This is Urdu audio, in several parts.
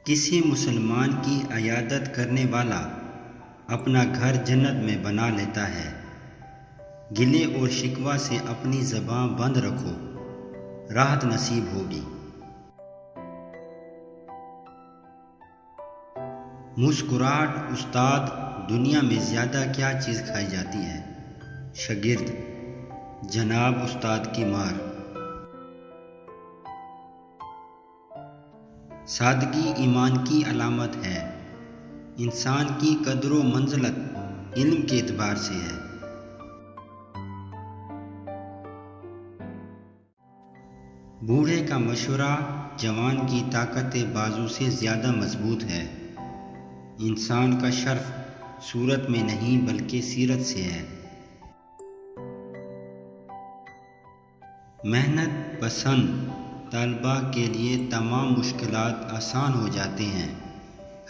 کسی مسلمان کی عیادت کرنے والا اپنا گھر جنت میں بنا لیتا ہے۔ گلے اور شکوہ سے اپنی زبان بند رکھو، راحت نصیب ہوگی۔ مسکراہٹ استاد دنیا میں زیادہ کیا چیز کھائی جاتی ہے؟ شاگرد: جناب استاد کی مار۔ سادگی ایمان کی علامت ہے۔ انسان کی قدر و منزلت علم کے اعتبار سے ہے۔ بوڑھے کا مشورہ جوان کی طاقت بازو سے زیادہ مضبوط ہے۔ انسان کا شرف صورت میں نہیں بلکہ سیرت سے ہے۔ محنت پسند طلباء کے لیے تمام مشکلات آسان ہو جاتے ہیں۔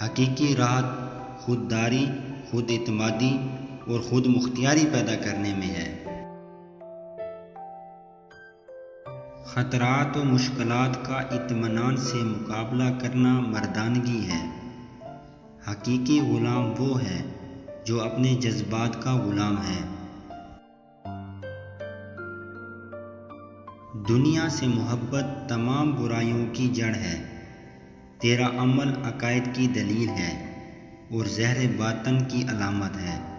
حقیقی راحت خودداری، خود اعتمادی اور خود مختاری پیدا کرنے میں ہے۔ خطرات و مشکلات کا اطمینان سے مقابلہ کرنا مردانگی ہے۔ حقیقی غلام وہ ہے جو اپنے جذبات کا غلام ہے۔ دنیا سے محبت تمام برائیوں کی جڑ ہے۔ تیرا عمل عقائد کی دلیل ہے اور زہر باطن کی علامت ہے۔